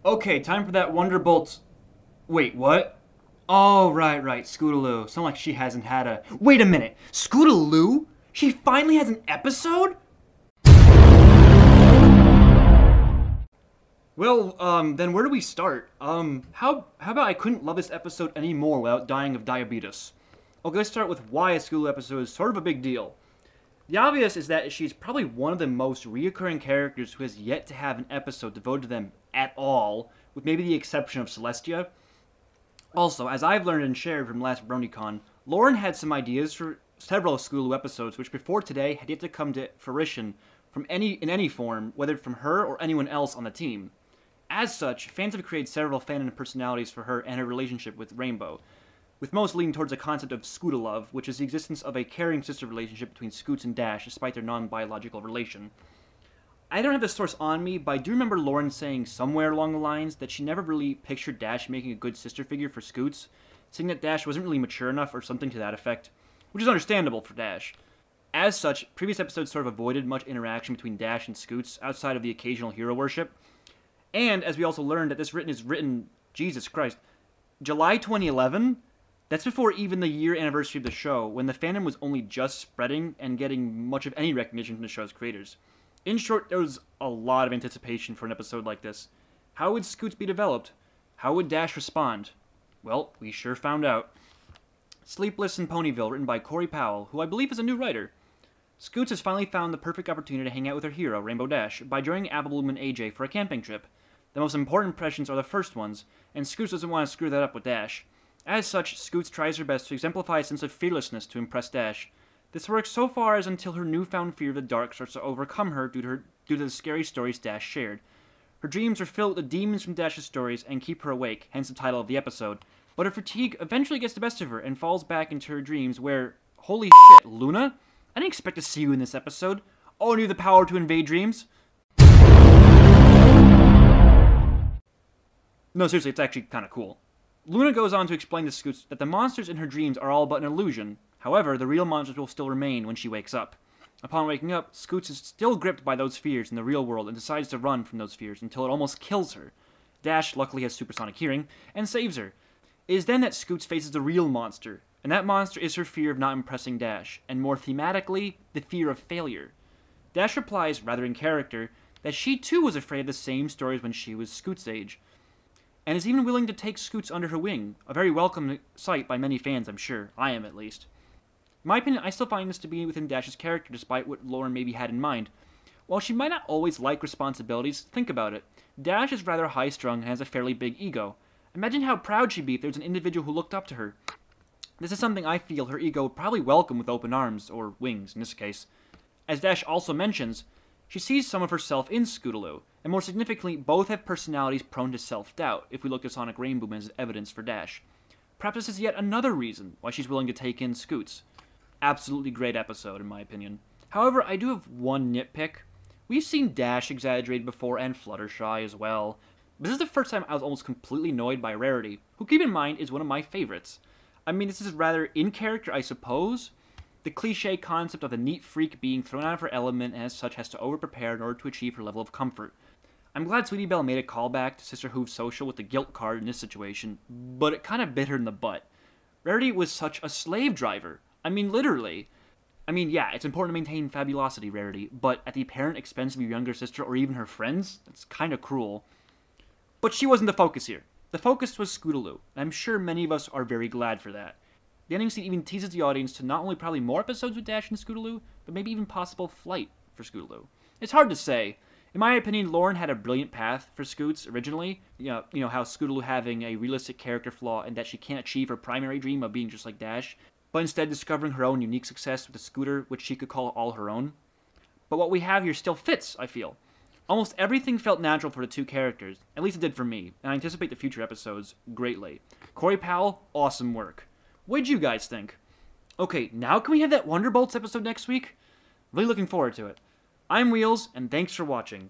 Okay, time for that Wonderbolt. Wait, what? Oh, right. Scootaloo. Sound like she hasn't had a. Wait a minute. Scootaloo? She finally has an episode? Well, then where do we start? How about I couldn't love this episode anymore without dying of diabetes? Okay, let's start with why a Scootaloo episode is sort of a big deal. The obvious is that she's probably one of the most reoccurring characters who has yet to have an episode devoted to them at all, with maybe the exception of Celestia. Also, as I've learned and shared from last BronyCon, Lauren had some ideas for several Scootaloo episodes which before today had yet to come to fruition in any form, whether from her or anyone else on the team. As such, fans have created several fanon personalities for her and her relationship with Rainbow, with most leaning towards the concept of Scootalove, which is the existence of a caring sister relationship between Scoots and Dash despite their non-biological relation. I don't have the source on me, but I do remember Lauren saying somewhere along the lines that she never really pictured Dash making a good sister figure for Scoots, saying that Dash wasn't really mature enough or something to that effect, which is understandable for Dash. As such, previous episodes sort of avoided much interaction between Dash and Scoots outside of the occasional hero worship. And, as we also learned, that this is written, Jesus Christ, July 2011? That's before even the year anniversary of the show, when the fandom was only just spreading and getting much of any recognition from the show's creators. In short, there was a lot of anticipation for an episode like this. How would Scoots be developed? How would Dash respond? Well, we sure found out. Sleepless and Ponyville, written by Corey Powell, who I believe is a new writer. Scoots has finally found the perfect opportunity to hang out with her hero, Rainbow Dash, by joining Apple Bloom and AJ for a camping trip. The most important impressions are the first ones, and Scoots doesn't want to screw that up with Dash. As such, Scoots tries her best to exemplify a sense of fearlessness to impress Dash. This works so far as until her newfound fear of the dark starts to overcome her due to the scary stories Dash shared. Her dreams are filled with the demons from Dash's stories and keep her awake, hence the title of the episode. But her fatigue eventually gets the best of her and falls back into her dreams where, holy shit, Luna? I didn't expect to see you in this episode. Oh, and you have the power to invade dreams? No, seriously, it's actually kind of cool. Luna goes on to explain to Scoots that the monsters in her dreams are all but an illusion. However, the real monsters will still remain when she wakes up. Upon waking up, Scoots is still gripped by those fears in the real world and decides to run from those fears until it almost kills her. Dash luckily has supersonic hearing and saves her. It is then that Scoots faces the real monster, and that monster is her fear of not impressing Dash, and more thematically, the fear of failure. Dash replies, rather in character, that she too was afraid of the same stories when she was Scoots' age, and is even willing to take Scoots under her wing, a very welcome sight by many fans, I'm sure. I am, at least. In my opinion, I still find this to be within Dash's character, despite what Lauren maybe had in mind. While she might not always like responsibilities, think about it. Dash is rather high-strung and has a fairly big ego. Imagine how proud she'd be if there was an individual who looked up to her. This is something I feel her ego would probably welcome with open arms, or wings in this case. As Dash also mentions, she sees some of herself in Scootaloo, and more significantly, both have personalities prone to self-doubt, if we look at Sonic Rainboom as evidence for Dash. Perhaps this is yet another reason why she's willing to take in Scoots. Absolutely great episode, in my opinion. However, I do have one nitpick. We've seen Dash exaggerated before, and Fluttershy as well. But this is the first time I was almost completely annoyed by Rarity, who, keep in mind, is one of my favorites. I mean, this is rather in character, I suppose. The cliche concept of the neat freak being thrown out of her element and as such has to over-prepare in order to achieve her level of comfort. I'm glad Sweetie Belle made a callback to Sister Hoove's social with the guilt card in this situation, but it kind of bit her in the butt. Rarity was such a slave driver. I mean, literally. I mean, yeah, it's important to maintain fabulosity, Rarity, but at the apparent expense of your younger sister or even her friends? That's kind of cruel. But she wasn't the focus here. The focus was Scootaloo, and I'm sure many of us are very glad for that. The ending scene even teases the audience to not only probably more episodes with Dash and Scootaloo, but maybe even possible flight for Scootaloo. It's hard to say. In my opinion, Lauren had a brilliant path for Scoots originally. You know how Scootaloo having a realistic character flaw and that she can't achieve her primary dream of being just like Dash, but instead discovering her own unique success with a scooter which she could call all her own. But what we have here still fits, I feel. Almost everything felt natural for the two characters, at least it did for me, and I anticipate the future episodes greatly. Corey Powell, awesome work. What'd you guys think? Okay, now can we have that Wonderbolts episode next week? Really looking forward to it. I'm Wheels, and thanks for watching.